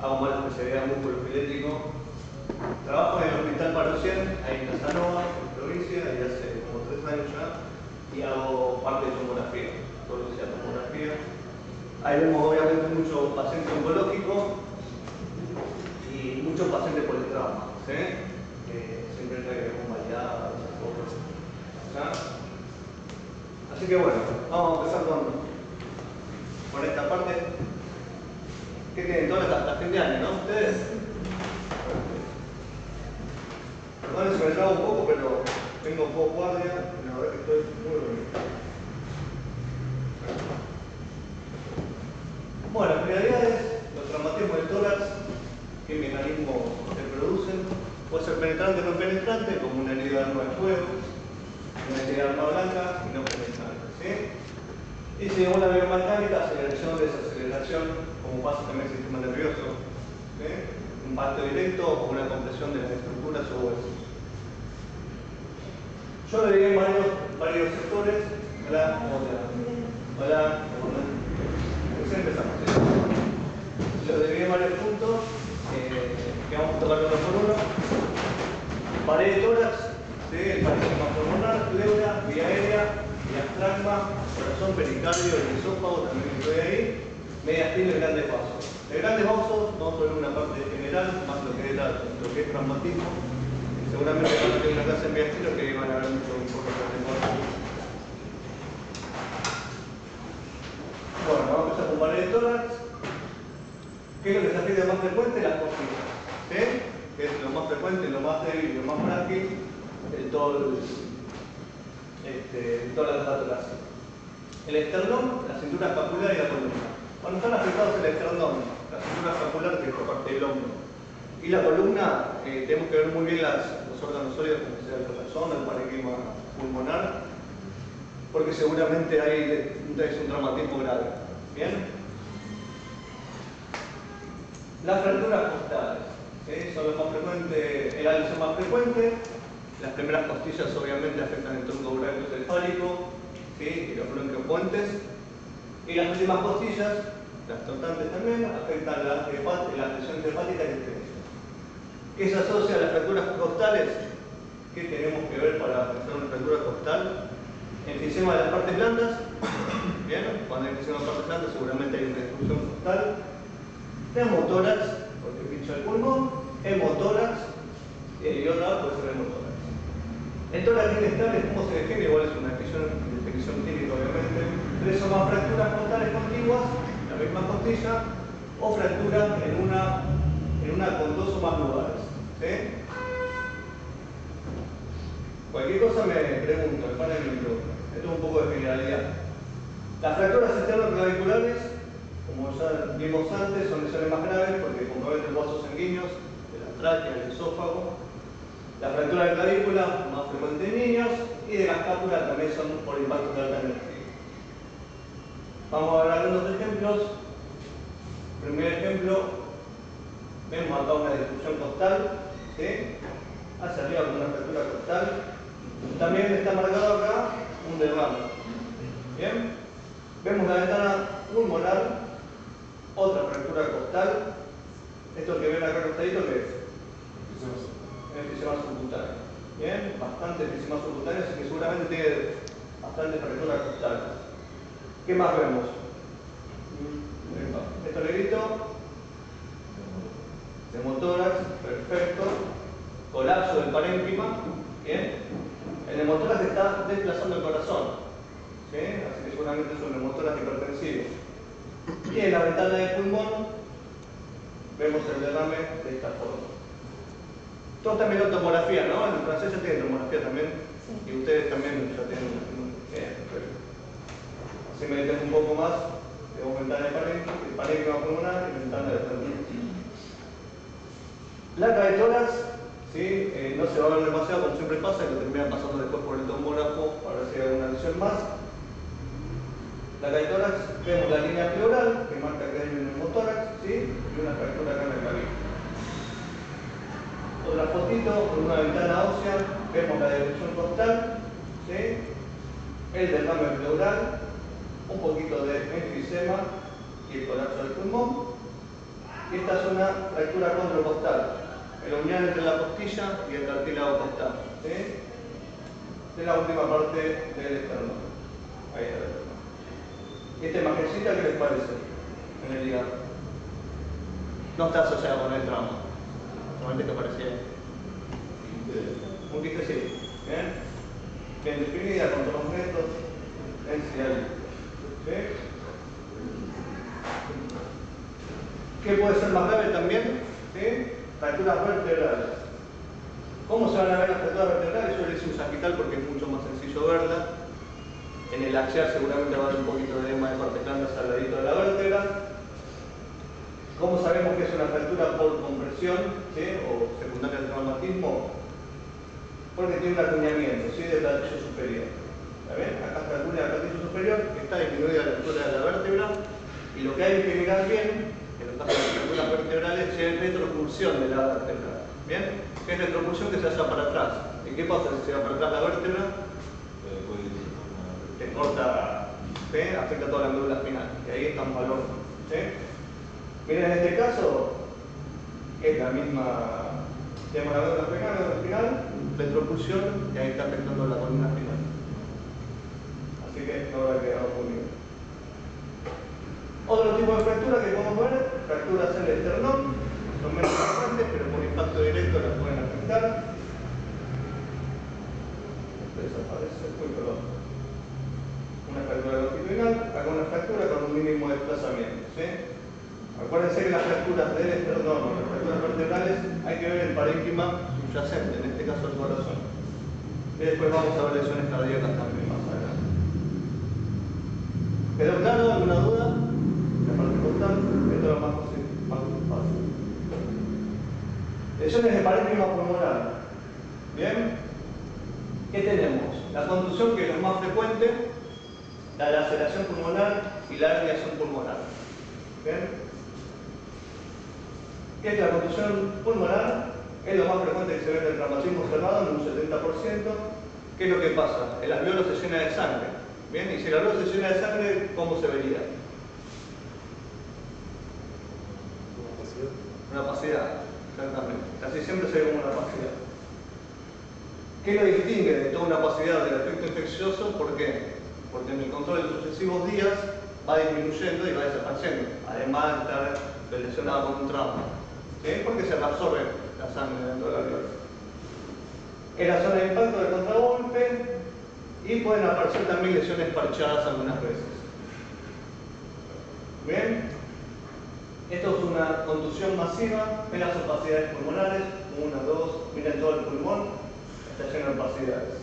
hago mal especialidad músculo esquelético. Trabajo en el Hospital Parocian, ahí en Casanova, en provincia, y hace como 3 años ya, y hago parte de tomografía, todo lo que sea tomografía. Ahí vemos obviamente mucho paciente oncológico y muchos pacientes por el trauma, ¿sí? Siempre hay convalidadas, esas cosas. ¿Ya? Así que bueno, vamos a empezar con esta parte. ¿Qué tienen toda la fin de año, no? ¿Ustedes? Perdón si me trago un poco, pero tengo poco guardia y la verdad que estoy muy bonito. Bueno, las prioridades, los traumatismos del tórax, qué mecanismos se producen. Puede ser penetrante o no penetrante, como una herida de arma de fuego, una herida de arma blanca y no penetrante, ¿sí? Y según la biomecánica, aceleración, desaceleración, como pasa también en el sistema nervioso, ¿sí? Impacto directo o una compresión de las estructuras o huesos. Yo lo diría en varios sectores. Hola. Recién empezamos. ¿Sí? Lo dividí en varios puntos que vamos a tocar uno por uno. Pared de tórax, ¿sí? El parénquima pulmonar, pleura, vía aérea, diafragma, corazón, pericardio, el esófago, también estoy ahí, mediastino y grandes vasos. De grandes vasos vamos a ver una parte general, más lo que es traumatismo. Seguramente cuando tengan una clase en mediastino que van a ver mucho importante. Bueno, vamos a empezar con pared de tórax. ¿Qué es lo que se afecta más frecuente? Las costillas. ¿Sí? Que es lo más frecuente, lo más débil y lo más frágil de todo toda la trata torácica. El esternón, la cintura escapular y la columna. Cuando están afectados el esternón, la cintura escapular, que es por parte del hombro, y la columna, tenemos que ver muy bien los órganos sólidos, como sea el corazón, el parénquima pulmonar, porque seguramente hay un traumatismo grave. ¿Bien? Las fracturas costales, ¿sí? Son los más frecuentes, el alisio más frecuente. Las primeras costillas obviamente afectan el tronco brachiocefálico, ¿sí? Y los bronquiopuentes. Y las últimas costillas, las tortantes también, afectan las lesiones hepáticas y estreñias. ¿Qué se asocia a las fracturas costales? ¿Qué tenemos que ver para hacer una fractura costal? Enfisema de las partes blandas. Bien, cuando hay enfisema de las partes blandas seguramente hay una destrucción costal. Neumotórax, porque pincha el pulmón. Hemotórax, y otra puede ser hemotórax. El tórax inestable, ¿cómo se define? Igual es una definición clínica, obviamente. 3 o más fracturas costales contiguas, la misma costilla, o fracturas en una con 2 o más lugares. ¿Sí? Cualquier cosa me pregunto, me ponen en mi pregunta. Esto es un poco de generalidad. Las fracturas externo-claviculares, como ya vimos antes, son lesiones más graves porque comprometen los vasos sanguíneos de la tráquea, el esófago. La fractura de clavícula, más frecuente en niños, y de la escápula también son por impactos de alta energía. Vamos a ver algunos ejemplos. Primer ejemplo, vemos acá una destrucción costal, ¿sí? Hacia arriba con una fractura costal. También está marcado acá un derrame. Bien, vemos la ventana pulmonar, otra fractura costal. Esto que ven acá costadito, ¿qué es? Enfisema subcutáneo. Bien, bastante enfisema subcutáneo, así que seguramente tiene bastante fractura costal. ¿Qué más vemos? Esto negrito, hemotórax, perfecto. Colapso del parénquima, bien. El hemotórax está desplazando el corazón, ¿sí? Así que seguramente es un hemotórax hipertensivo. Y en la ventana del pulmón vemos el derrame de esta forma. Todos también la tomografía, ¿no? En francés ya tienen tomografía también, sí. Y ustedes también ya tienen. Perfecto. Así me detengo un poco más, tengo ventana de parénquima pulmonar y ventana de esternón. Placa de tórax, ¿sí? No se va a ver demasiado, como siempre pasa, que lo terminan pasando después por el tomógrafo para ver si hay alguna lesión más. Placa de tórax, vemos la línea pleural, que marca que hay un hemotórax, ¿sí? Y una fractura acá en el clavícula. Otra fotito con una ventana ósea, vemos la destrucción costal, ¿sí? El derrame pleural, un poquito de enfisema y el colapso del pulmón. Y esta es una fractura controcostal, en la unión entre la costilla y el cartílago costal, ¿sí? De la última parte del esternón. Ahí está. Esta imagencita, ¿qué les parece? En el hígado. No está asociada con el trauma. Solamente que aparecía ahí. Un quiste sí. Bien definida, con tonos netos, en cielo. ¿Sí? ¿Qué puede ser más grave también? ¿Sí? Fracturas vertebrales. ¿Cómo se van a ver las fracturas vertebrales? Yo les hice un sagital porque es mucho más sencillo verla. En el axial seguramente va a haber un poquito de edema de cortes blandas al ladito de la vértebra. ¿Cómo sabemos que es una fractura por compresión, ¿sí? O secundaria al traumatismo? Porque tiene un acuñamiento, ¿sí? Del platillo superior. ¿Está bien? Acá está la cuña del platillo superior, está disminuida la altura de la vértebra. Y lo que hay que mirar bien, en los casos de fracturas vertebrales, es retropulsión de la vértebra. ¿Bien? ¿Qué es retropulsión? Que se vaya para atrás. ¿Y qué pasa si se va para atrás la vértebra? Te corta, ¿sí? Afecta toda la médula espinal. Y ahí está un valor. ¿Sí? Miren, en este caso es la misma, tenemos la médula espinal, retropulsión, y ahí está afectando la columna espinal. Así que no habrá quedado muy bien. Otro tipo de fractura que podemos ver, fracturas en el esternón, son menos frecuentes, pero por impacto directo las pueden afectar. Desaparece, perdón. Una fractura longitudinal, acá una fractura con un mínimo desplazamiento, ¿sí? Acuérdense que las fracturas del esternón o las fracturas vertebrales hay que ver el parénquima subyacente, en este caso el corazón. Y después vamos a ver lesiones cardíacas también más adelante. ¿Quedó claro? ¿Alguna duda? La parte costal, esto es lo más fácil. Lesiones de parénquima pulmonar. ¿Bien? ¿Qué tenemos? La contusión, que es lo más frecuente, la laceración pulmonar y la herniación pulmonar. ¿Bien? ¿Qué es la contusión pulmonar? Es lo más frecuente que se ve en el traumatismo cerrado, en un 70%. ¿Qué es lo que pasa? El alveolo se llena de sangre. ¿Bien? Y si el alveolo se llena de sangre, ¿cómo se vería? Una opacidad. Exactamente. Casi siempre se ve como una opacidad. ¿Qué lo distingue de toda una opacidad del efecto infeccioso? ¿Por qué? Porque en el control de los sucesivos días va disminuyendo y va desapareciendo, además de estar relacionado con un trauma. ¿Sí? Porque se reabsorbe la sangre dentro del alveolo. Es la zona de impacto del contragolpe y pueden aparecer también lesiones parchadas algunas veces. Bien, esto es una contusión masiva en las opacidades pulmonares, 1, 2, miren todo el pulmón, está lleno de opacidades.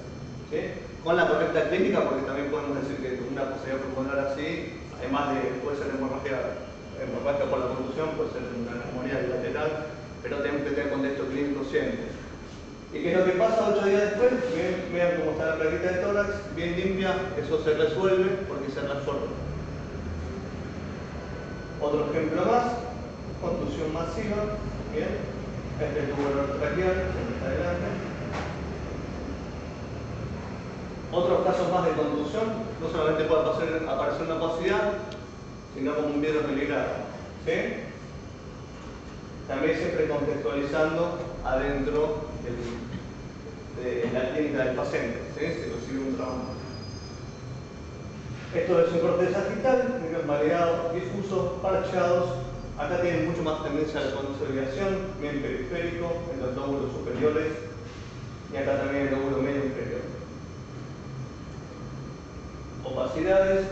¿Sí? Con la correcta clínica, porque también podemos decir que una opacidad pulmonar así, además de puede ser hemorragia por la contusión, puede ser una neumonía bilateral, pero tenemos que tener contexto clínico siempre. ¿Y qué es lo que pasa 8 días después? Vean cómo está la plaquita de tórax, bien limpia, eso se resuelve porque se reabsorbe. Otro ejemplo más, contusión masiva, bien, este es el tubo traqueal, siempre está adelante. Otros casos más de contusión, no solamente puede aparecer una opacidad, sino como un vidrio peligrado. ¿Sí? También siempre contextualizando adentro de la clínica del paciente. ¿Sí? Si recibe un trauma. Esto es un corte sagital, mareado, difuso, parchados. Acá tienen mucho más tendencia a la consolidación, bien periférico, en los lóbulos superiores y acá también el lóbulo medio inferior. Opacidades.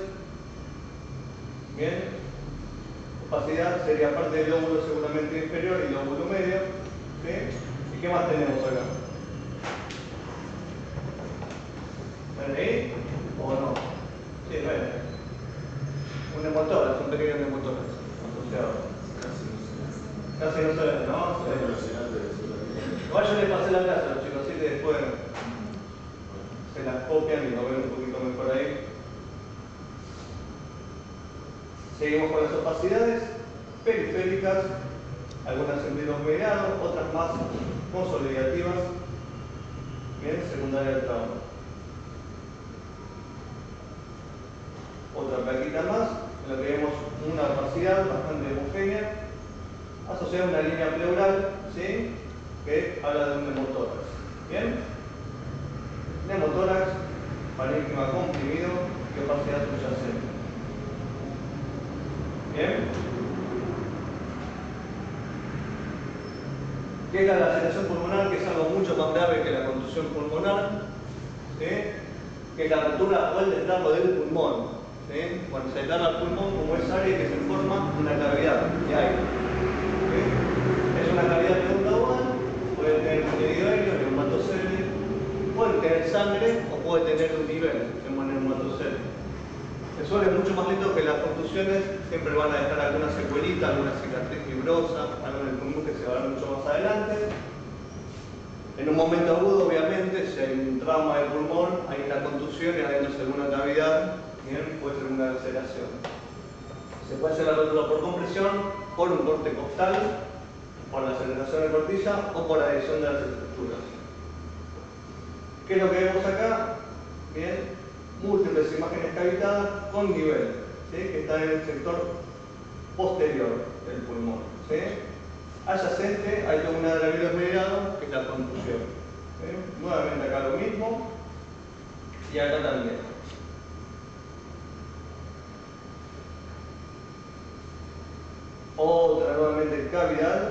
Bien. Opacidad sería parte del lóbulo seguramente inferior y lóbulo medio. ¿Sí? ¿Y qué más tenemos acá? ¿Ven ahí? ¿O no? Sí, ven. Un nemotórax, un pequeño nemotórax asociado. Casi no se ven, ¿no? Igual yo les pasé la clase a los chicos, así que después se las copian y lo ven un poquito mejor ahí. Seguimos con las opacidades periféricas, algunas en vidrios medianos, otras más consolidativas, bien, secundaria del trauma. Otra plaquita más, en la que vemos una opacidad bastante homogénea, asociada a una línea pleural, ¿sí? Que habla de un neumotórax. ¿Bien? Neumotórax, parénquima comprimido y opacidad subyacente. ¿Bien? ¿Qué es la laceración pulmonar? Que es algo mucho más grave que la contusión pulmonar, ¿sí? Que es la rotura o el desgarro del pulmón. ¿Sí? Cuando se desgarra el pulmón, como es área que se forma una cavidad de aire. ¿Sí? Es una cavidad neuronal, puede tener contenido aéreo, neumatocele, puede tener sangre o puede tener un nivel en neumatocele. Eso es mucho más lento que las contusiones, siempre van a dejar alguna secuelita, alguna cicatriz fibrosa, algo en el pulmón que se va a ver mucho más adelante. En un momento agudo, obviamente, si hay un trauma del pulmón, hay una contusión y adentro se ve una cavidad, bien, puede ser una laceración. Se puede hacer la rotura por compresión, por un corte costal, por la aceleración de cortilla o por adhesión de las estructuras. ¿Qué es lo que vemos acá? Bien, múltiples imágenes cavitadas con nivel, ¿sí? Que está en el sector posterior del pulmón. ¿Sí? Adyacente hay toda una de labios mediados, que es la contusión. ¿Sí? Nuevamente acá lo mismo y acá también. Otra nuevamente cavidad,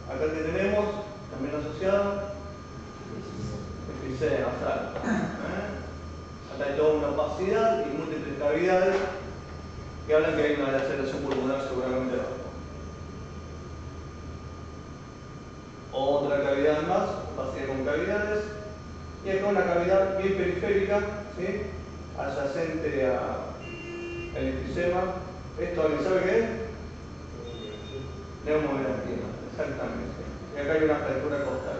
acá que tenemos, también asociada, efisema, exacto. Acá hay toda una opacidad y múltiples cavidades que hablan que hay una laceración pulmonar seguramente abajo. Otra cavidad más, opacidad con cavidades, y acá una cavidad bien periférica, ¿sí? Adyacente al efisema. ¿Esto alguien sabe qué es? Neumomelastina, exactamente. Y acá hay una fractura costal.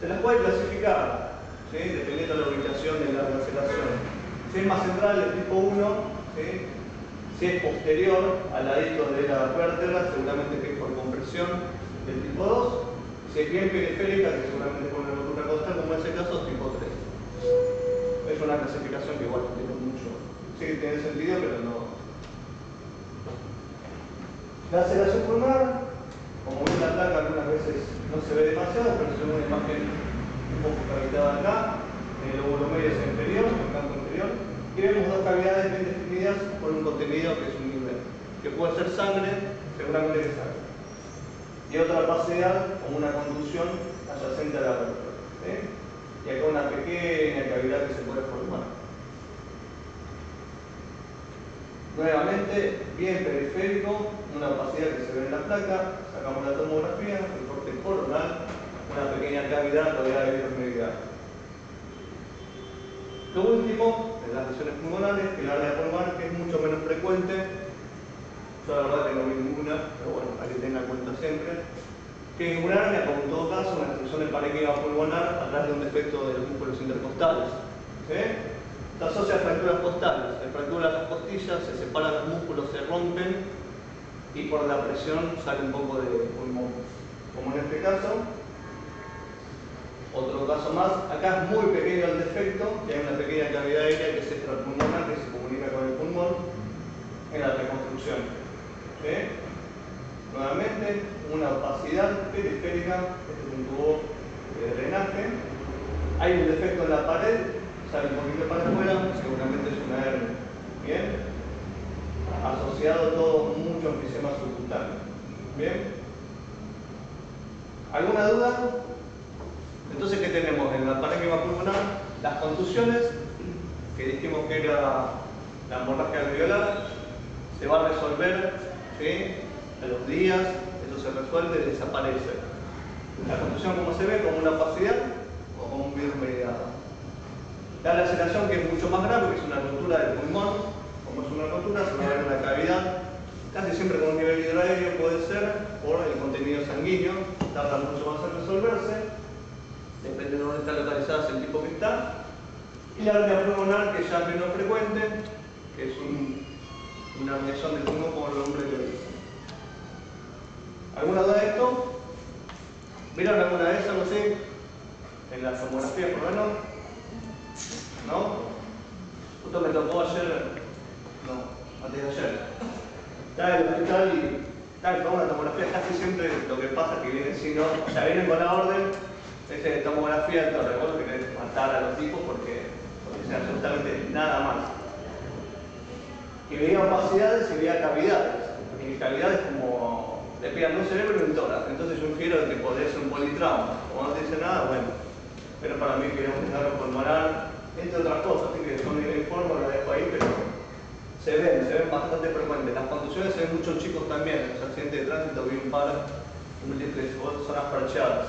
Se las puede clasificar, ¿sí? Dependiendo de la ubicación de la laceración. Si es más central, el tipo 1, ¿sí? Si es posterior al ladito de la vértebra, seguramente que es por compresión del tipo 2. Si es bien periférica, que seguramente es por una rotura costal, como en ese caso, tipo 3. Es una clasificación que igual no tiene mucho. Sí que tiene sentido, pero no. La laceración pulmonar, como ven la placa, algunas veces no se ve demasiado, pero se ve una imagen un poco cavitada acá, en el lóbulo medio es inferior, en el campo inferior, y vemos dos cavidades bien definidas por un contenido que es un nivel, que puede ser sangre, seguramente que sangre. Y otra opacidad como una contusión adyacente a la vértebra. ¿Sí? Y acá una pequeña cavidad que se puede formar. Nuevamente, bien periférico, una opacidad que se ve en la placa, sacamos la tomografía, el corte coronal, una pequeña cavidad rodeada de virus medial. Lo último, en las lesiones pulmonares, que el área pulmonar, que es mucho menos frecuente. Yo la verdad que no vi ninguna, pero bueno, para que tenga en cuenta siempre. Que es un hernia, como en todo caso, una extensión del parénquima pulmonar atrás de un defecto de los músculos intercostales. ¿Sí? Se asocia a fracturas costales. Se fracturan las costillas, se separan los músculos, se rompen y por la presión sale un poco de pulmón. Como en este caso. Otro caso más, acá es muy pequeño el defecto y hay una pequeña cavidad aérea que es extrapulmonar que se comunica con el pulmón en la reconstrucción. ¿Sí? Nuevamente, una opacidad periférica, este es un tubo de drenaje. Hay un defecto en la pared, sale un poquito para afuera, seguramente es una hernia. ¿Bien? Asociado todo mucho enfisema subcutáneo. ¿Bien? ¿Alguna duda? Entonces, ¿qué tenemos? En la parénquima pulmonar, las contusiones, que dijimos que era la hemorragia alveolar, se va a resolver, ¿sí? A los días, eso se resuelve y desaparece. La contusión, como se ve, como una opacidad o como un virus mediado. La laceración, que es mucho más grave, que es una rotura del pulmón, como es una rotura, se va a ver una cavidad, casi siempre con un nivel hidroaéreo puede ser, por el contenido sanguíneo, tarda mucho más en resolverse. Depende de dónde está localizada, es el tipo que está. Y la hernia pulmonar, que ya es menos frecuente, que es una herniación del pulmón como el nombre lo dice. ¿Alguna duda de esto? ¿Vieron alguna vez algo así? En la tomografía, por lo menos. ¿No? Justo me tocó ayer, no, antes de ayer. Estaba en el hospital Claro, con una tomografía casi siempre lo que pasa es que vienen, si no, o sea, vienen con la orden, es tomografía del torre, vos lo querés matar a los tipos porque no dicen absolutamente nada más. Y veía opacidades y veía cavidades. Y cavidades como le pegan un cerebro y un tórax. Entonces yo infiero que podría ser un politrauma. Como no te dice nada, bueno. Pero para mí quería un desgarro pulmonar, entre otras cosas, así que no me informo, lo dejo ahí, pero se ven bastante frecuentes. Las contusiones se ven muchos chicos también. En los accidentes de tránsito vi un par de múltiples zonas parcheadas.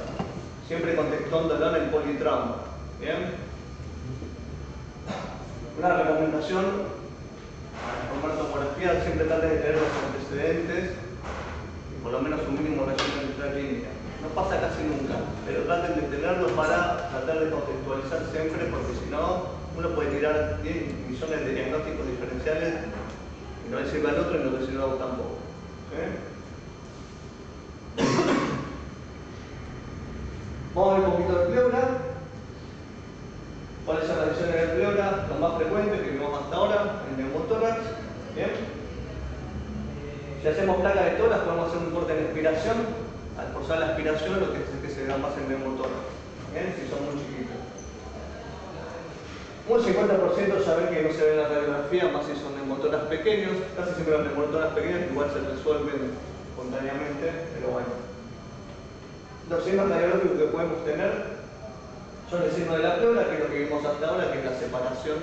Siempre con tectón dolor en politrauma. ¿Bien? Una recomendación para tomar tomografía, siempre traten de tener los antecedentes y por lo menos un mínimo registro de nuestra línea. No pasa casi nunca, pero traten de tenerlo para tratar de contextualizar siempre, porque si no, uno puede tirar 10 millones de diagnósticos diferenciales y no le sirve al otro y no le sirve a vos tampoco. ¿Sí? Vamos a ver un poquito de pleura. ¿Cuáles son las lesiones de pleura? Lo más frecuente que vimos hasta ahora, el neumotórax. ¿Bien? Si hacemos placa de tórax, podemos hacer un corte en expiración. Al forzar la aspiración, lo que es que se vea más el neumotórax. ¿Bien? Si son muy chiquitos. Un 50% ya ven que no se ve en la radiografía, más si son neumotórax pequeños. Casi siempre los neumotórax pequeños igual se resuelven espontáneamente, pero bueno. Los signos radiológicos que podemos tener son el signo de la pleura, que es lo que vimos hasta ahora, que es la separación.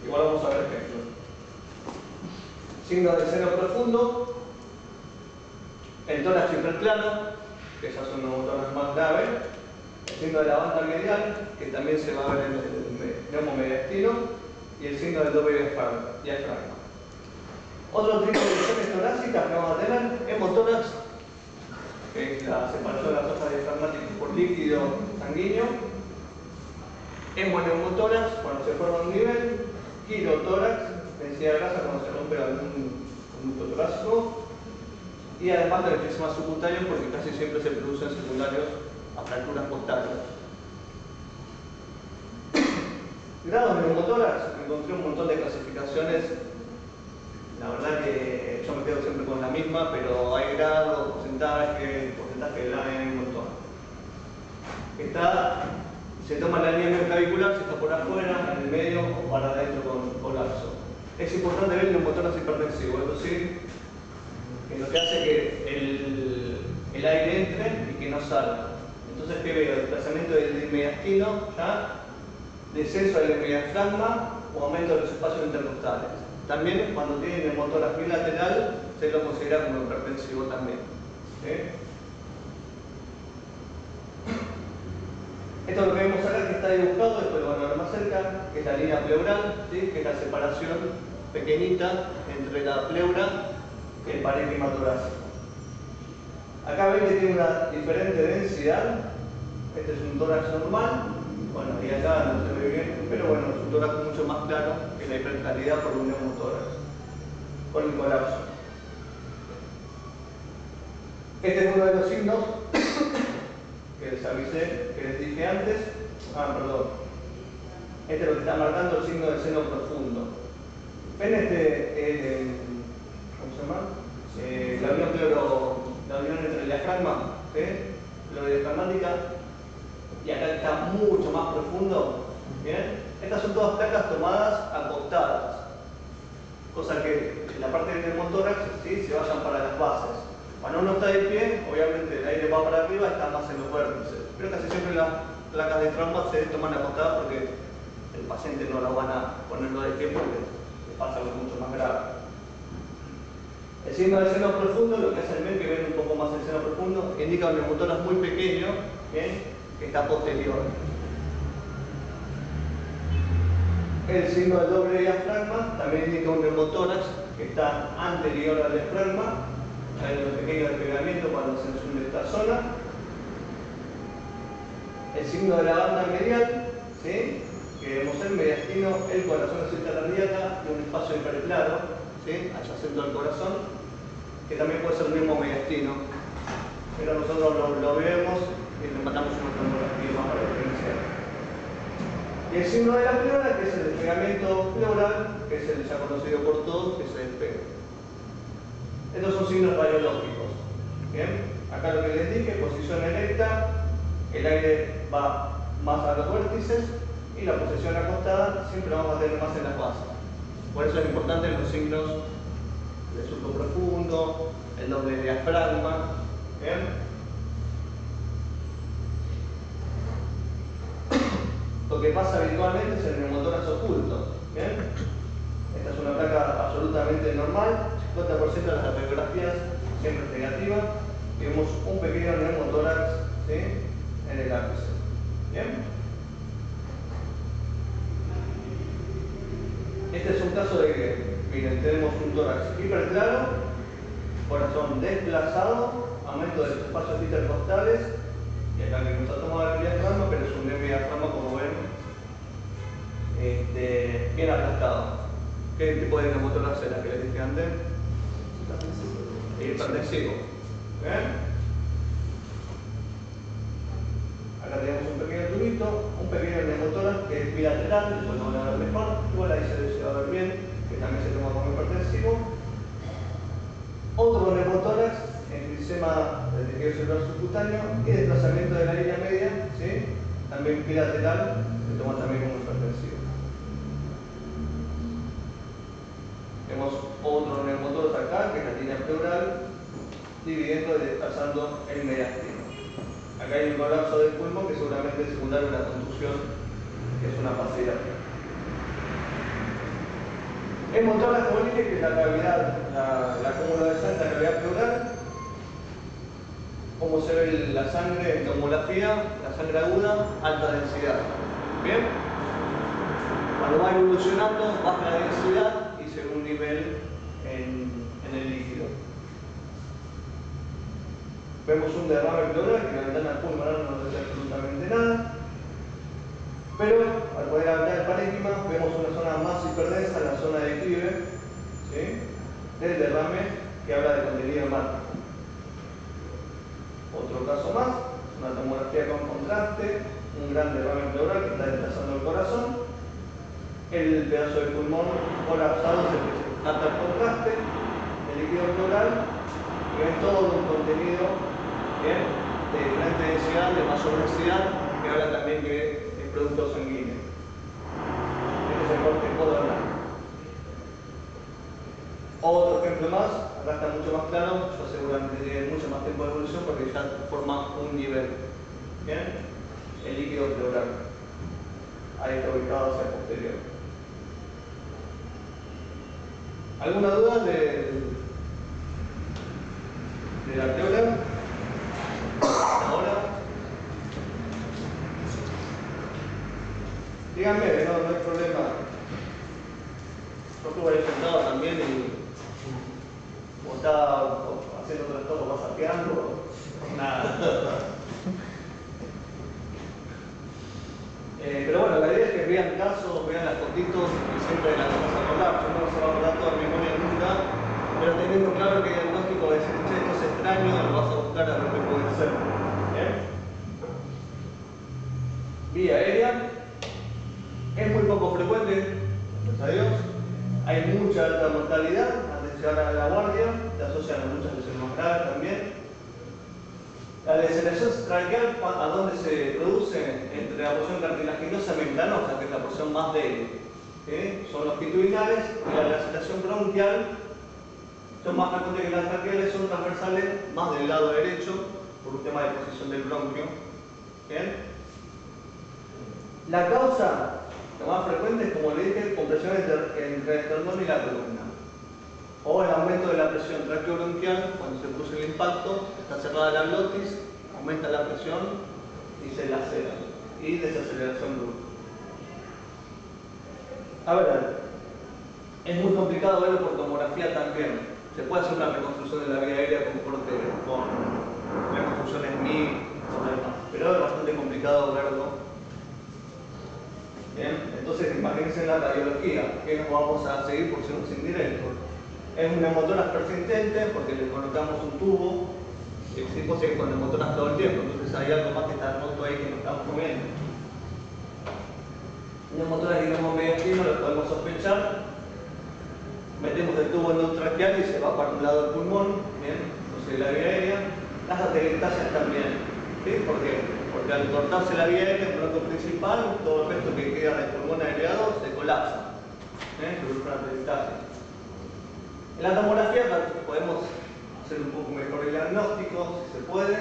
Igual vamos a ver ejemplos. Signo del seno profundo, el tórax hiperplano, que ya son neumotórax más graves, el signo de la banda medial, que también se va a ver en el neumomediastino, y el signo del doble diafragma. Otro tipo de lesiones torácicas que vamos a tener, hemotórax, que es la separación de las fosas diafragmáticas por líquido sanguíneo, hemoneumotórax, cuando se forma un nivel, quirotórax, densidad de grasa cuando se rompe algún conducto torácico, y además del enfisema subcutáneo, porque casi siempre se producen secundarios a fracturas postales. Grados de neumotórax, encontré un montón de clasificaciones. La verdad que yo me quedo siempre con la misma, pero hay grados, porcentaje de la hay un montón. Se toma la línea clavicular, si está por afuera, en el medio o para adentro con colapso. Es importante ver el neumotórax hipertensivo, es decir, que lo que hace que el aire entre y que no salga. Entonces, ¿qué veo? Desplazamiento del mediastino, ¿ya? Descenso del diafragma o aumento de los espacios intercostales. También cuando tiene neumotórax bilateral se lo considera como hipertensivo también. ¿Sí? Esto es lo que vemos acá que está dibujado, después lo van a ver más cerca, que es la línea pleural, ¿sí? Que es la separación pequeñita entre la pleura y el parénquima torácico. Acá ven que tiene una diferente densidad. Este es un tórax normal, bueno, y acá no se ve bien, pero bueno, es un tórax mucho más claro que la hipercalidad por un neumotórax, con el colapso. Este es uno de los signos que les avisé, que les dije antes. Perdón. Este es lo que está marcando el signo del seno profundo. ¿Ven ¿cómo se llama? La unión entre el diafragma, ¿sí? Pleurodiafragmática, y acá está mucho más profundo. ¿Bien? Estas son todas placas tomadas acostadas, cosa que en la parte del neumotórax, ¿sí? Se vayan para las bases. Cuando uno está de pie, obviamente el aire va para arriba, está más en los vértices, pero casi siempre las placas de trauma se toman acostadas porque el paciente no la van a ponerlo de pie porque le pasa algo mucho más grave. El signo del seno profundo, lo que hacen ver que ven un poco más el seno profundo, indica un neumotórax muy pequeño, ¿bien? Que está posterior. El signo del doble diafragma también indica un neumotórax que está anterior al diafragma. Hay un pequeño despegamiento cuando se hunde esta zona. El signo de la banda medial, ¿sí? Que vemos el mediastino, el corazón, la cinta cardíaca y un espacio hiperclaro, ¿sí? Adyacente al corazón, que también puede ser el mismo mediastino. Pero nosotros lo vemos y le matamos una tomografía más para diferenciar. Y el signo de la pleura, que es el despegamiento pleural, que es el ya conocido por todos, que se despega. Estos son signos radiológicos. Bien, acá lo que les dije, posición erecta, el aire va más a los vértices y la posición acostada siempre la vamos a tener más en las bases. Por eso es importante los signos de surco profundo, el doble diafragma. Bien. Lo que pasa habitualmente es el neumotórax oculto. ¿Bien? Esta es una placa absolutamente normal, 50% de las radiografías siempre es negativa, y vemos un pequeño neumotórax, ¿sí?, en el ápice. ¿Bien? Este es un caso de que, miren, tenemos un tórax hiperclaro, corazón desplazado, aumento de los espacios intercostales, y acá que nos ha tomado el diafragma, pero es un diafragma, como ven, bien aplastado. ¿Qué tipo de neumotórax era que les dije antes? Hipertensivo. ¿Bien? Acá tenemos un pequeño tubito, un pequeño neumotórax que es bilateral, después lo van a ver mejor, igual ahí se va a ver bien, que también se toma como hipertensivo. Otro neumotórax, enfisema del tejido celular subcutáneo y desplazamiento de la línea media, ¿sí?, también bilateral, se toma también como hipertensivo. Tenemos otro neumotórax acá, que es la línea pleural, dividiendo y desplazando el mediastino. Acá hay un colapso del pulmón que seguramente es secundario a una contusión, que es una pasividad. El motórax, como dije, que es la cavidad, la cúmula de sangre, la cavidad pleural. Como se ve la sangre en tomografía, la sangre aguda, alta densidad. ¿Bien? Cuando va evolucionando, baja la densidad y se ve un nivel en el líquido. Vemos un derrame pleural que la ventana pulmonar no nos dice absolutamente nada. Pero al poder hablar del parénquima, vemos una zona más hiperdensa, la zona de declive, ¿sí?, del derrame, que habla de contenido hemático. Otro caso más, una tomografía con contraste, un gran derrame pleural que está desplazando el corazón, el pedazo de pulmón colapsado se capta el contraste, el líquido pleural, y ven todo un contenido, ¿bien?, de diferente densidad, de mayor densidad, que habla también que es producto sanguíneo. Este es el corte coronal. Otro ejemplo más, acá está mucho más claro, yo seguramente tiene mucho más tiempo de evolución porque ya forma un nivel. ¿Bien? El líquido pleural. Ahí está ubicado hacia el posterior. ¿Alguna duda de la pleura? Ahora. Díganme, no hay problema. Yo estuve ahí sentado también y como estaba haciendo otras cosas, pasajeando, nada. Pero bueno, la idea es que vean casos, vean las fotitos y siempre las vamos a acordar. Yo no se va a acordar toda mi memoria nunca, pero teniendo claro que el diagnóstico de decir, che, esto es extraño, lo vas a buscar a ver qué puede ser. ¿Bien? Vía aérea. Es muy poco frecuente, gracias a Dios. Hay mucha alta mortalidad antes de llegar a la guardia, se asocian a muchas lesiones más graves también. La degeneración traqueal, ¿a dónde se produce? Entre la porción cartilaginosa membranosa, que es la porción más débil, ¿sí?, son longitudinales, y la laceración bronquial son más frecuentes que las traqueales, son transversales, más del lado derecho, por un tema de posición del bronquio. ¿Bien? La causa, lo más frecuente es, como le dije, compresión entre el esternón y la columna. O el aumento de la presión traqueobronquial, cuando se produce el impacto, está cerrada la glotis, aumenta la presión y se lacera. Y desaceleración brusca. A ver, es muy complicado verlo por tomografía también. Se puede hacer una reconstrucción de la vía aérea con corte, con reconstrucciones MIG, pero es bastante complicado verlo. Bien, entonces imagínense la radiología, que nos vamos a seguir por ser un indirectos. Es un neumotórax persistente porque le colocamos un tubo, y el tipo sigue con neumotórax todo el tiempo, entonces hay algo más que está roto ahí que no estamos moviendo. Un neumotórax mediastino lo podemos sospechar, metemos el tubo endotraqueal y se va para un lado del pulmón, bien, entonces la vía aérea. las atelectasias también. ¿Sí? ¿Por qué? Porque al cortarse la vía aérea, el bronco principal, todo el resto que queda de pulmón aireado se colapsa. Se produce una atelectasia. En la tomografía podemos hacer un poco mejor el diagnóstico, si se puede,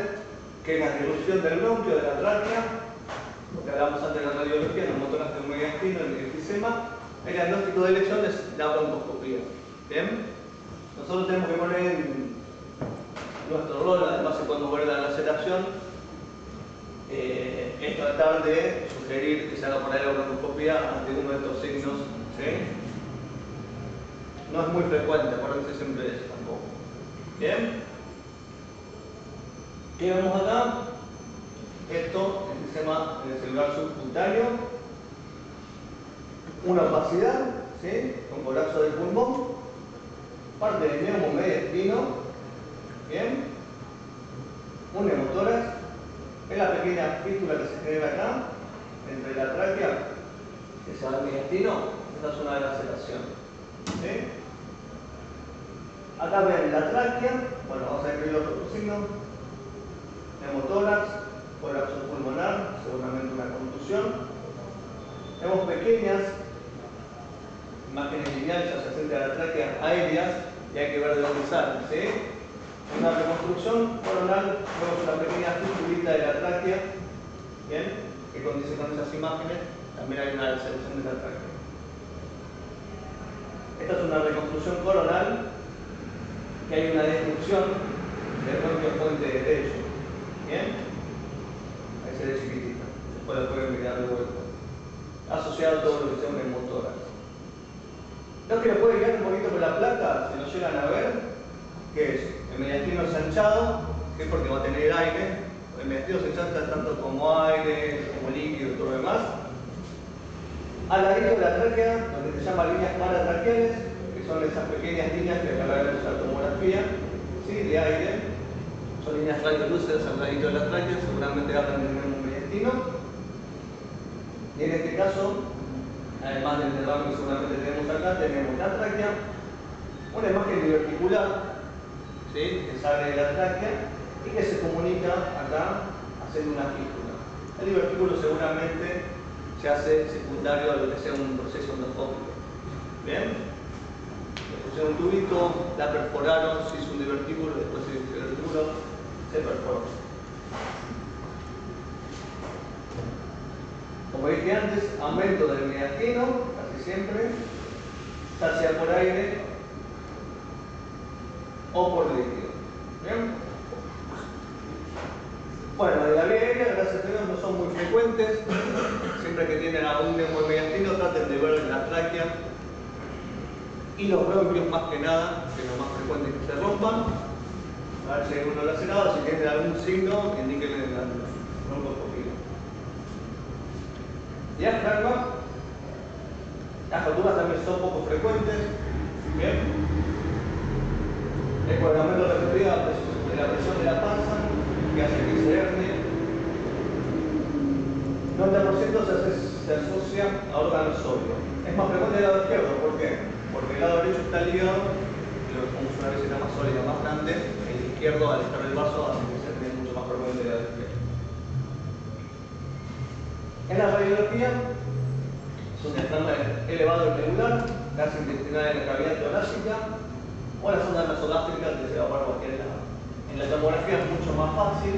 que es la dilución del bronquio, de la tráquea, porque hablamos antes de la radiología, en los motores de mediastino, en el enfisema. El diagnóstico de lesión es la broncoscopía. ¿Bien? Nosotros tenemos que poner en nuestro rol, además se podemos ver la laceración, es tratar de sugerir que se haga por ahí la broncoscopía ante uno de estos signos. ¿Sí? No es muy frecuente, acuérdense siempre de eso tampoco. ¿Bien? ¿Qué vemos acá? Esto, el sistema en el celular subcutáneo, una opacidad, ¿sí? Un colapso del pulmón, parte del neumomediastino, ¿bien? Un hemotórax, es la pequeña fístula que se genera acá, entre la tráquea, que se va al mediastino, esta es una laceración. ¿Sí? Acá ven la tráquea, bueno, vamos a escribir otro signo, hemotórax, colapso pulmonar, seguramente una contusión. Vemos pequeñas imágenes lineales adyacentes a la tráquea aéreas y hay que ver de dónde salen. ¿Sí? En una reconstrucción coronal vemos una pequeña fistulita de la tráquea, ¿bien? Que condice con esas imágenes, también hay una laceración de la tráquea. Esta es una reconstrucción coronal, que hay una destrucción del bronquio puente derecho. ¿Bien? Ahí se ve chiquitita, después la pueden mirar de vuelta. Asociado a todo lo que sea un hemotórax. Lo que lo puede guiar un poquito con la placa, si lo llegan a ver, que es el mediastino ensanchado, que es porque va a tener aire. El mediastino se ensancha tanto como aire, como líquido y todo lo demás. Al ladito de la tráquea, donde se llaman líneas paratraqueales, que son esas pequeñas líneas que acá vemos en la tomografía, ¿sí? De aire. Son líneas radiolúcidas al ladito de la tráquea, seguramente hablan del mismo mediastino. Y en este caso, además del nervio que seguramente tenemos acá, tenemos la tráquea, una imagen diverticular, ¿sí? Que sale de la tráquea y que se comunica acá haciendo una fístula. El divertículo seguramente se hace secundario a lo que sea un proceso endoscópico. ¿Bien? Le pusieron un tubito, la perforaron, se hizo un divertículo, después se hizo un divertículo, se perforó. Como dije antes, aumento del mediastino, casi siempre, ya sea por aire o por líquido. ¿Bien? Bueno, de la vía aérea, gracias a Dios, no son muy frecuentes. Siempre que tienen algún neumomediastino, traten de ver la tráquea y los bronquios más que nada, que es lo más frecuente que se rompan. A ver si hay uno lacerado, si tienen algún signo, indíquenle la broncoscopía. Diafragma, las fracturas también son poco frecuentes. Bien. El coagulamiento referido a la presión de la panza, que hace que se herne. 90% se asocia a órganos sólidos. Es más frecuente el lado izquierdo, ¿por qué? Porque el lado derecho está ligado, y lo dejamos una vez más sólida, más grande, el izquierdo al estar el vaso hace que se herne mucho más frecuente el lado izquierdo. En la radiología es un diafragma elevado irregular, gas intestinal en la cavidad torácica o la zona nasogástrica que se va por cualquier lado. En la tomografía es mucho más fácil,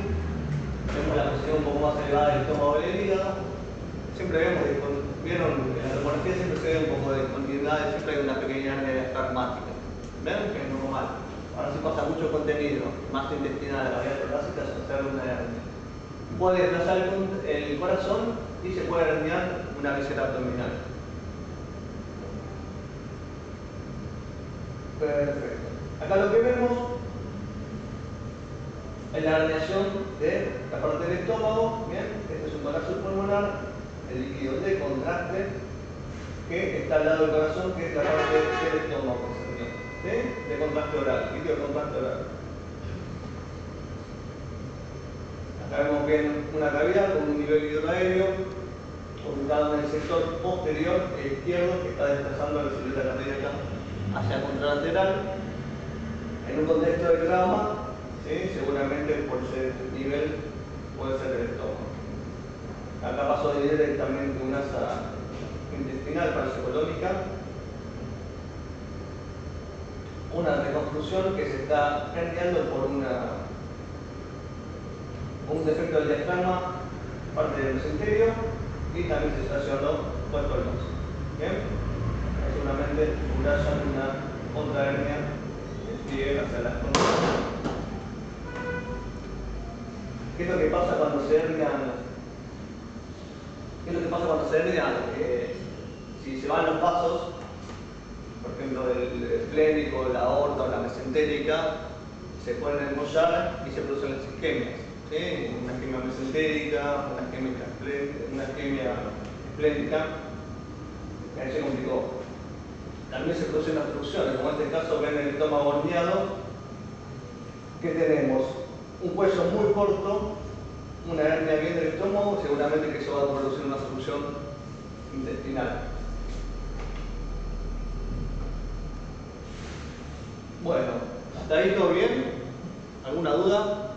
vemos la posición un poco más elevada del estómago y del hígado. Siempre vieron, en la tomografía siempre se ve un poco de continuidad, siempre hay una pequeña área diafragmática. ¿Ven? Que es normal. Ahora si pasa mucho contenido, más intestinal de la cavidad torácica, se observa una hernia. Puede desplazar el corazón y se puede herniar una visera abdominal. Perfecto. Acá lo que vemos es la herniación de la parte del estómago. Bien, este es un colapso pulmonar, el líquido de contraste que está al lado del corazón, que es la parte del estómago. ¿Sí? De contraste oral, líquido de contraste oral. Acá vemos bien una cavidad con un nivel hidroaéreo ubicado en el sector posterior izquierdo que está desplazando la silueta cardíaca hacia contralateral en un contexto de trauma, ¿sí? ¿sí? Seguramente por ser este nivel puede ser el estómago. Acá pasó directamente una asa intestinal parasicológica, una reconstrucción que se está herniando por un defecto del diafragma, parte del mesenterio, y también se estacionó puesto el vaso. ¿Bien? Seguramente subrayan una otra hernia que sigue hacia las conductas. ¿Qué es lo que pasa cuando se hernian? ¿Qué es lo que pasa cuando se hernian? Si se van los vasos, por ejemplo el esplénico, la aorta o la mesentérica, se pueden enrollar y se producen las isquemias. ¿Sí? Una isquemia mesentérica, una isquemia esplénica, que ahí se complicó. También se producen obstrucciones, como en este caso ven el estómago horneado, que tenemos un cuello muy corto, una hernia bien del estómago, seguramente que eso va a producir una obstrucción intestinal. Bueno, ¿hasta ahí todo bien? ¿Alguna duda?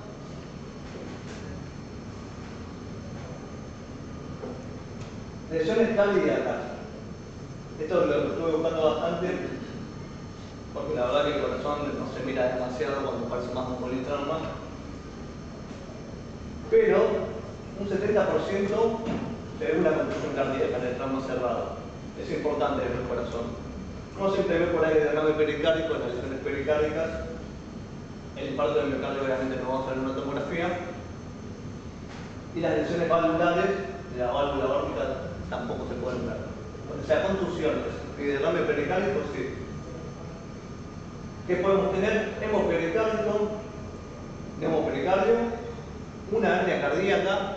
Lesiones cardíacas. Esto lo estuve buscando bastante, porque la verdad que el corazón no se mira demasiado cuando parece más un politrauma. Pero un 70% se ve una contusión cardíaca en el tramo cerrado. Es importante en el corazón. No siempre ve por ahí el derrame pericárdico, las lesiones pericárdicas. El infarto del miocardio obviamente no vamos a ver en una tomografía. Y las lesiones valvulares de la válvula aórtica tampoco se pueden ver. O sea, contusiones y derrame pericárdico sí. ¿Qué podemos tener? Hemopericardio, neumopericardio, una hernia cardíaca,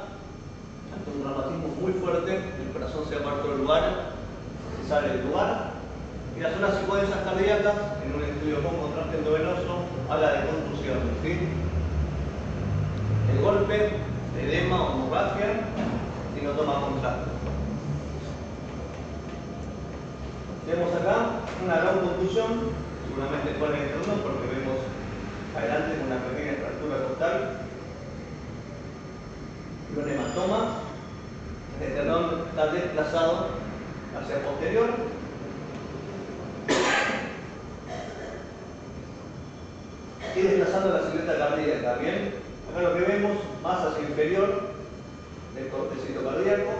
ante un traumatismo muy fuerte, el corazón se aparta del lugar, se sale del lugar, y las zonas psicodensas cardíacas, en un estudio con contraste endovenoso, habla de contusión, ¿sí? El golpe, edema o hemorragia, y no toma contraste. Vemos acá una gran contusión, seguramente fue en el turno porque vemos adelante una pequeña fractura costal y un hematoma. El esternón está desplazado hacia posterior. Y desplazando la silueta cardíaca, ¿bien? Acá lo que vemos, más hacia inferior del cortecito cardíaco,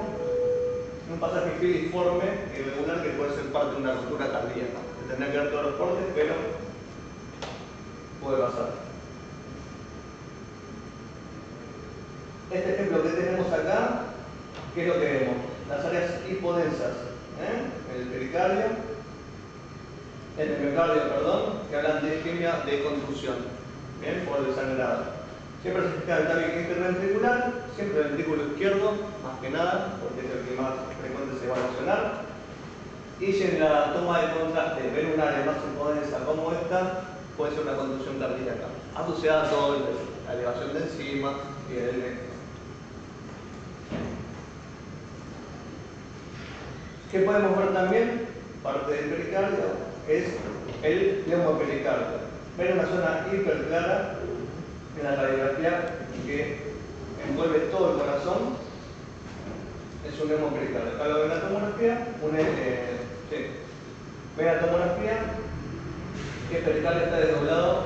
un pasaje filiforme irregular que puede ser parte de una ruptura cardíaca. Se tendrán que ver todos los cortes, pero puede pasar. Este ejemplo que tenemos acá, ¿qué es lo que vemos? Las áreas hipodensas, en el pericardio, en el miocardio, perdón, que hablan de isquemia de contusión, ¿bien? Por desangrado. Siempre se fija el tabique interventricular, siempre el ventrículo izquierdo, más que nada, porque es el que más frecuente se va a lesionar. Y si en la toma de contraste ven un área más hipodensa como esta, puede ser una contusión cardíaca, asociada a todo la elevación de enzimas y el ¿Qué podemos ver también? Parte del pericardio es el neumopericardio. Ven una zona hiperclara en la radiografía que envuelve todo el corazón. Es un neumopericardio. Acá lo ven la tomografía. Ven la tomografía que el pericardio está desdoblado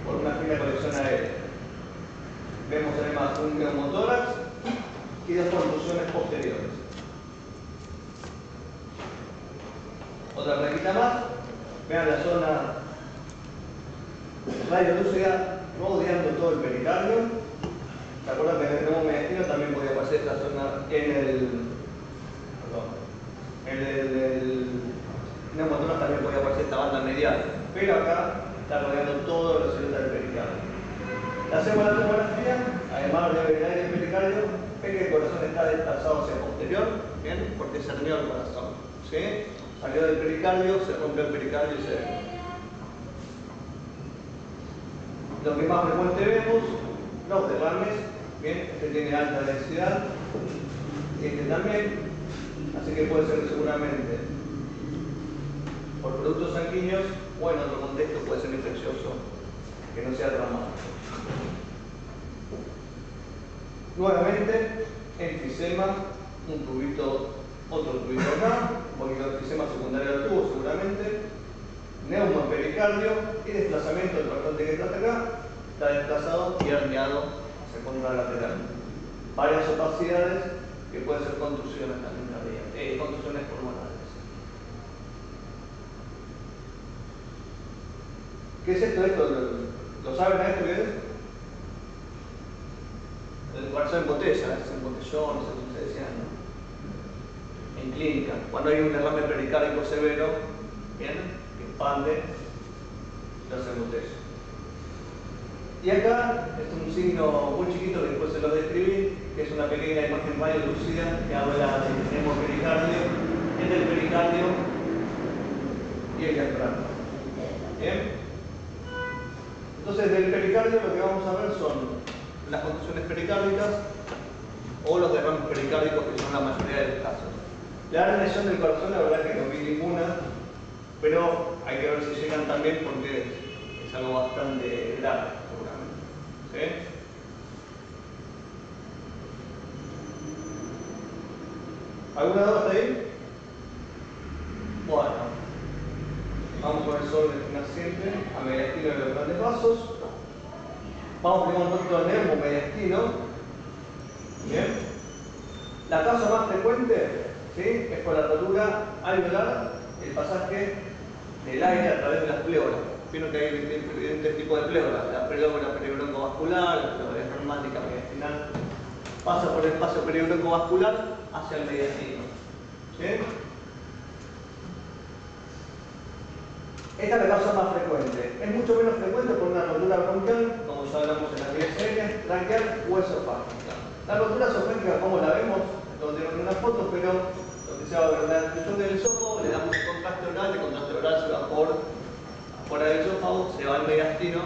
por una fina colección aérea. Vemos además un neumotórax y dos contusiones posteriores. Otra plaquita más, vean la zona radiolúcida rodeando todo el pericardio. ¿Se acuerdan que en el neumomediastino también podía aparecer esta zona en el neumotórax también podía aparecer esta banda medial, pero acá está rodeando todo la celda del pericardio. Hacemos la tomografía, además de ver el aire del pericardio, ven que el corazón está desplazado hacia posterior, ¿bien? Porque se hernió el corazón, ¿sí? Salió del pericardio, se rompió el pericardio y se hernió. Lo que más frecuente vemos, los derrames, ¿bien? Este tiene alta densidad, este también, así que puede ser seguramente por productos sanguíneos o en otro contexto puede ser infeccioso que no sea traumático. Nuevamente, enfisema, un tubito, otro tubito acá, un poquito de enfisema secundario al tubo seguramente, neumopericardio y desplazamiento del patrón que está acá, está desplazado y herniado hacia contralateral. Varias opacidades que pueden ser contusiones también cardíacas, contusiones pulmonares. ¿Qué es esto? ¿Lo saben a esto qué es? El corazón en botella, es en botellón, como se decía, ¿no? En clínica, cuando hay un derrame pericárdico severo, ¿bien? Que expande, se hace en botella. Y acá es un signo muy chiquito que después se lo describí, que es una pequeña imagen radiolúcida que habla del hemopericardio, entre el pericardio y el diafragma. ¿Bien? Entonces, del pericardio lo que vamos a ver son las contusiones pericárdicas o los derrames pericárdicos, que son la mayoría de los casos. La herniación del corazón, la verdad es que no vi ninguna, pero hay que ver si llegan también porque es algo bastante grave, seguramente. ¿Sí? ¿Alguna duda hasta ahí? Bueno, vamos con el sol naciente a mediastino de los grandes vasos. Vamos primero un poquito al neumomediastino. Bien. La causa más frecuente, ¿sí?, es por la rotura alveolar, el pasaje del aire a través de las pleuras. Vieron que hay diferentes tipos de pleuras: la pleura peribroncovascular, la pleura reumática mediastinal. Pasa por el espacio peribroncovascular hacia el mediastino. ¿Sí? Esta es la causa más frecuente. Es mucho menos frecuente por una rotura bronquial, como ya hablamos en las vías aéreas, branquial o esofágica. La rotura esofágica, como la vemos, lo tengo en una foto, pero lo que se va a ver en la descripción del esófago, le damos un contraste oral, el contraste oral se va por afuera del esófago, se va al mediastino,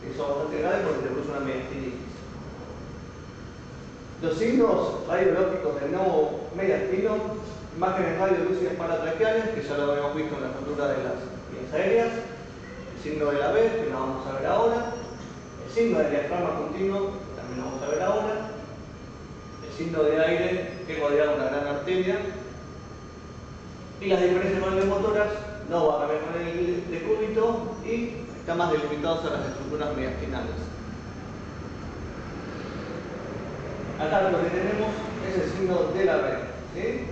que eso es bastante grave porque se produce una mediastinitis. Los signos radiológicos del nuevo mediastino: imágenes radiolúcidas paratraqueales, que ya lo habíamos visto en la rotura de las vías aéreas, el signo de la B, que lo vamos a ver ahora, el signo del diafragma continuo, que también lo vamos a ver ahora, el signo de aire que rodea una gran arteria, y las diferencias radiomotoras no van a ver con el decúbito y están más delimitados a las estructuras mediastinales. Acá lo que tenemos es el signo de la B, ¿sí?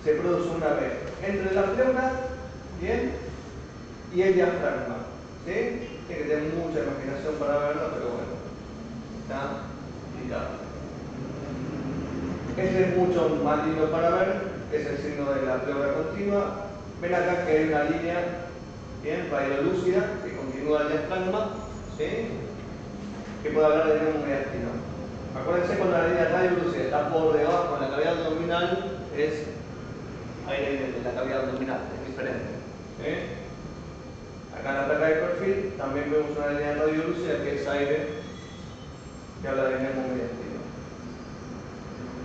Se produce una B entre la pleura, ¿bien?, y el diafragma, ¿sí? Tiene que tener mucha imaginación para verlo, pero bueno, está indicado. Este es mucho más lindo para ver, es el signo de la pleura continua. Ven acá que hay una línea, bien, radiolúcida, que continúa el diafragma, ¿sí?, que puede hablar de neumomediastino. Acuérdense, cuando la línea radiolúcida está por debajo de la cavidad abdominal, es aire de la cavidad abdominal, es diferente. ¿Sí? Acá en la placa de perfil también vemos una línea radiolúcida que es aire, que habla de neumomediastino.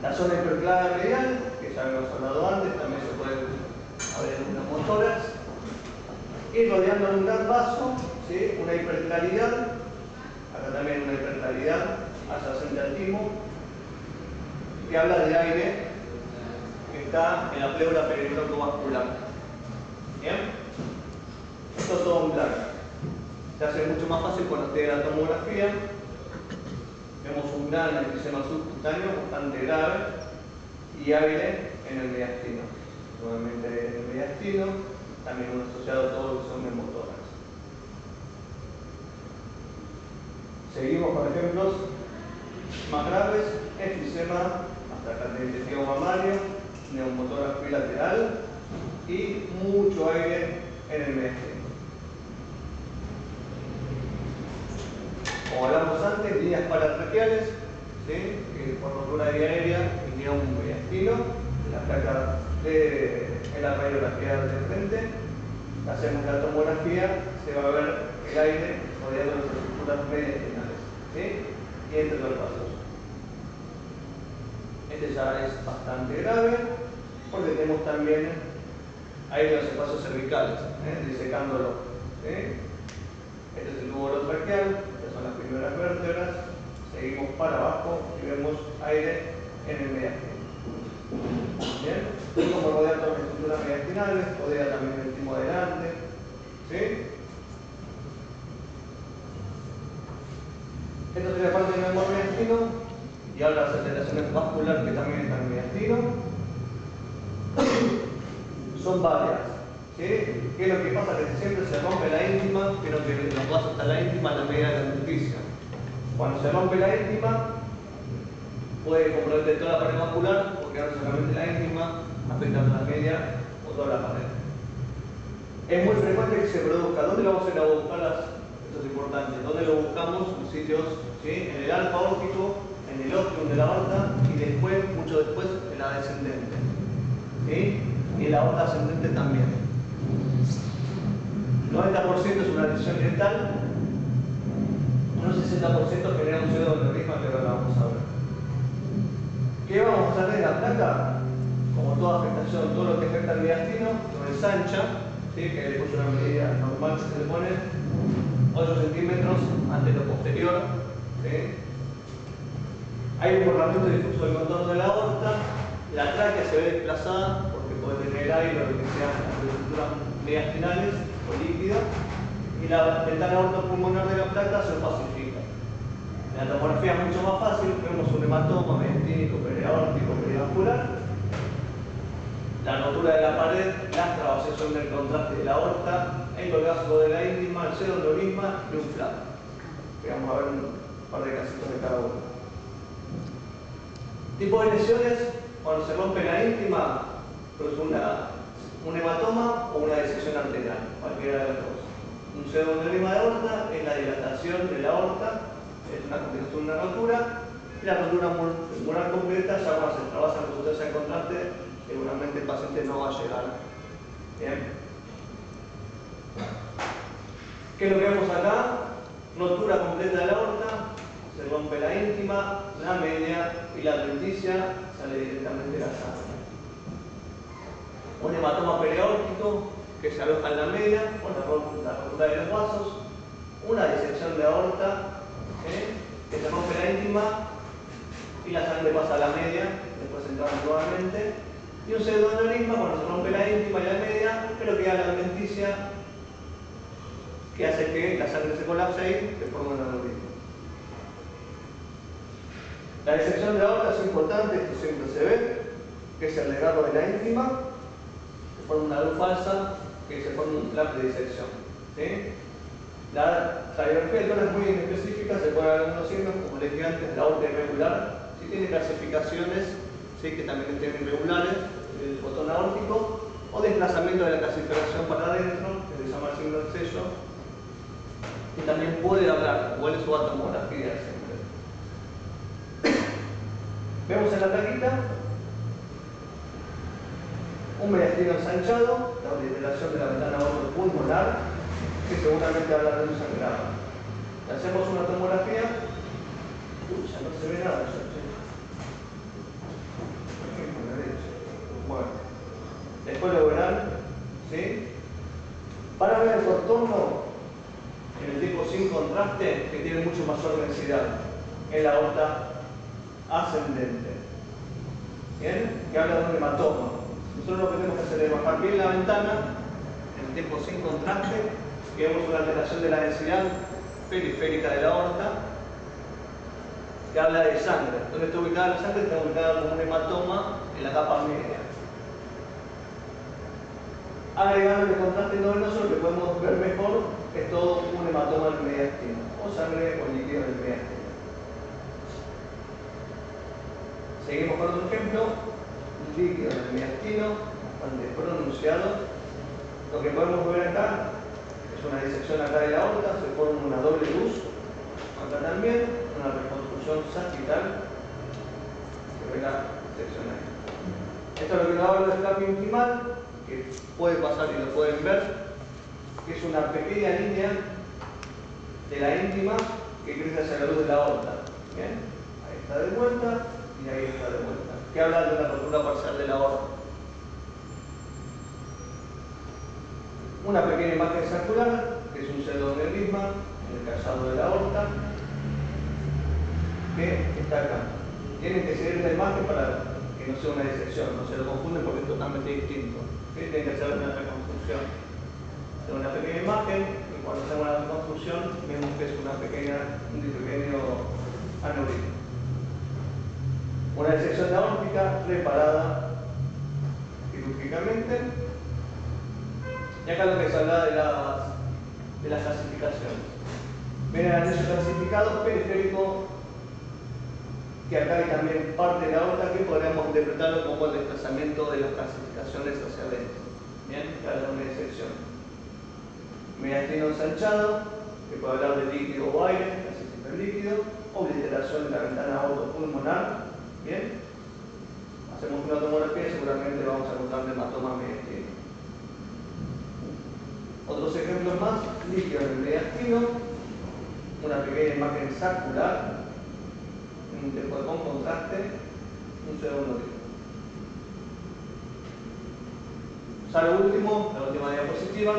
La zona hiperclara medial, que ya habíamos hablado antes, también se puede ver en unas motoras. Y rodeando un gran vaso, ¿sí?, una hiperclaridad, acá también una hiperclaridad adyacente al timo, que habla del aire que está en la pleura peribroncovascular. ¿Bien? Esto es todo en blanco. Se hace mucho más fácil cuando esté la tomografía. Vemos un gran enfisema subcutáneo bastante grave y aire en el mediastino. Nuevamente en el mediastino, también asociado a todo lo que son neumotoras. Seguimos con ejemplos más graves: enfisema hasta acá del tejido mamario, neumotórax bilateral y mucho aire en el mediastino. Como hablamos antes, líneas paratraqueales, ¿sí?, que por rotura de vía aérea iría un mediastino, la placa en la radiografía de frente. Hacemos la tomografía, se va a ver el aire rodeando las estructuras mediastinales, ¿sí?, y entre los vasos. Este ya es bastante grave, porque tenemos también aire en los espacios cervicales, disecándolo, ¿sí? Este es el tubo orotraqueal, estas son las primeras vértebras, ¿sí? Seguimos para abajo y vemos aire en el mediastino. Bien, y como rodea todas las estructuras mediastinales, rodea también el timo adelante. ¿Sí? Esto sería parte del memor mediastino y ahora las alteraciones vasculares que también están en el mediastino. Son varias. ¿Sí? ¿Qué es lo que pasa? Que siempre se rompe la íntima, pero que los vasos hasta la íntima a la medida de la noticia. Cuando se rompe la íntima, puede comprometer toda la pared vascular, porque no solamente la íntima, afectando la media o toda la pared. Es muy frecuente que se produzca. ¿Dónde lo vamos a ir a buscar? Esto es importante. ¿Dónde lo buscamos? En sitios, ¿sí? En el alfa órtico, en el óptimo de la aorta y después, mucho después, en la descendente. ¿Sí? Y en la aorta ascendente también. 90% es una lesión letal, un 60% genera un pseudoneurisma que ahora lo vamos a ver. ¿Qué vamos a hacer en la placa? Como toda afectación, todo lo que afecta al mediastino, lo ensancha, ¿sí? Que después una medida normal que se le pone 8 centímetros ante lo posterior. ¿Sí? Hay un borramiento difuso del contorno de la aorta, la tráquea se ve desplazada porque puede tener aire o lo que sea las estructuras mediastinales o líquida, y la ventana aortopulmonar de la placa se opacifica. En la tomografía es mucho más fácil, vemos un hematoma mediastínico, periaórtico, perivascular, la rotura de la pared, la extravasación del contraste de la aorta, el colgajo de la íntima, el pseudoneurisma y un flap. Vamos a ver un par de casitos de cada uno. Tipo de lesiones: cuando se rompe la íntima, produce un hematoma o una disección arterial, cualquiera de las dos. Un pseudoneurisma de aorta es la dilatación de la aorta, es una complicación de una rotura, y la rotura mural completa, ya cuando se trabaja la sustancia de contraste, seguramente el paciente no va a llegar. Bien. ¿Qué es lo que vemos acá? Rotura completa de la aorta, se rompe la íntima, la media y la adventicia, sale directamente la sangre. Un hematoma periaórtico que se aloja en la media, con la rotura de los vasos, una disección de aorta, que se rompe la íntima y la sangre pasa a la media, después entra nuevamente, y un pseudoneurisma cuando se rompe la íntima y la media, pero queda la adventicia que hace que la sangre se colapse y se forma un aneurisma. La disección de la aorta es importante, esto siempre se ve, que es el desgarro de la íntima, se forma una luz falsa, que se forma un flap de disección. ¿Sí? La radiografía del tono es muy específica, se pueden ver algunos signos, como les dije antes, la aorta irregular, si tiene calcificaciones, ¿sí? Que también estén irregulares, el botón aórtico, o desplazamiento de la calcificación para adentro, que se llama el signo del sello, y también puede hablar, igual es su tomografía siempre. Vemos en la plaquita un mediastino ensanchado, la obliteración de la ventana aortopulmonar, que seguramente habla de un sangrado. Le hacemos una tomografía. Ya no se ve nada. Bueno, después lo verán. ¿Sí? Para ver el contorno en el tipo sin contraste, que tiene mucho mayor densidad en la aorta ascendente. ¿Bien? Que habla de un hematoma. Nosotros lo que tenemos que hacer es bajar bien la ventana en el tiempo sin contraste y vemos una alteración de la densidad periférica de la aorta que habla de sangre. ¿Dónde está ubicada la sangre? Está ubicada como un hematoma en la capa media. Agregando el contraste endovenoso, lo que podemos ver mejor es todo un hematoma del mediastino o sangre o líquido del mediastino. Seguimos con otro ejemplo. Líquido del mediastino, bastante pronunciado. Lo que podemos ver acá es una disección acá de la aorta, se forma una doble luz. Acá también, una reconstrucción sagital. Se ve la sección ahí. Esto es lo que nos habla del cambio intimal, que puede pasar y lo pueden ver, que es una pequeña línea de la íntima que crece hacia la luz de la aorta. Bien, ahí está de vuelta y ahí está de vuelta, que habla de una rotura parcial de la aorta. Una pequeña imagen circular, que es un pseudoneurisma en el callado de la aorta. que está acá. Tienen que seguir la imagen para que no sea una disección, no se lo confunden porque es totalmente distinto. ¿Sí? Tienen que hacer una reconstrucción de una pequeña imagen y cuando hacemos la reconstrucción vemos que es un pequeño aneurisma. Una disección aórtica reparada quirúrgicamente. Y acá lo que se habla de las clasificaciones. Ven el anillo clasificado periférico, que acá hay también parte de la aorta que podríamos interpretarlo como el desplazamiento de las clasificaciones hacia adentro. Bien, cada una disección. Mediastino ensanchado, que puede hablar de líquido o aire, casi siempre líquido, obliteración de la ventana aortopulmonar. Bien, hacemos una tomografía y seguramente vamos a encontrar hematoma mediastino. Otros ejemplos más, líquido en el mediastino, una pequeña imagen saccular, un tipo con contraste, un segundo tipo. Ya lo último, la última diapositiva,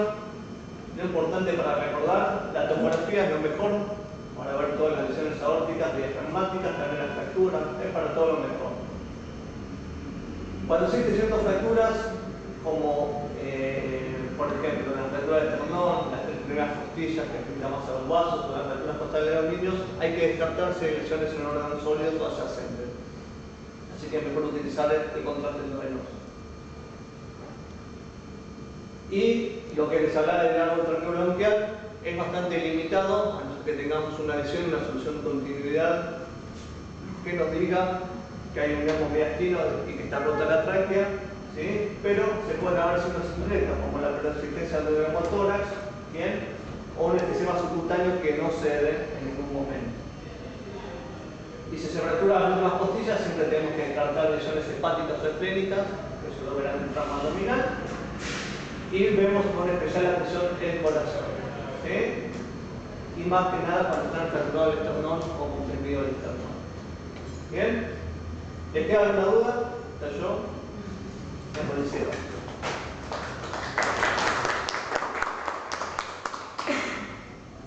lo importante para recordar, la tomografía es lo mejor para ver todas las lesiones aórticas, diafragmáticas, también las fracturas, es para todo lo mejor. Cuando existen ciertas fracturas, como por ejemplo la fractura del esternón, las tres primeras costillas que afectamos a los vasos, o las fracturas costales de los niños, hay que descartar si hay lesiones en órganos sólidos o adyacentes. Así que es mejor utilizar el contraste endovenoso. Y lo que les hablaba del árbol tranquilobronquial es bastante limitado, a no ser que tengamos una lesión, una solución de continuidad que nos diga que hay un nervio mediastino y que está rota la tráquea, ¿sí? Pero se pueden haber signos indirectos como la persistencia del neumotórax, ¿bien? O un efisema subcutáneo que no cede en ningún momento. Y si se fractura las últimas costillas, siempre tenemos que descartar lesiones hepáticas o esclénicas, que eso lo verán en el trama abdominal. Y vemos con especial atención el corazón, ¿sí? Y más que nada cuando están fracturados el esternón o comprimido el esternón. ¿Bien? ¿Les queda alguna duda? ¿Está yo? Ya por el cielo.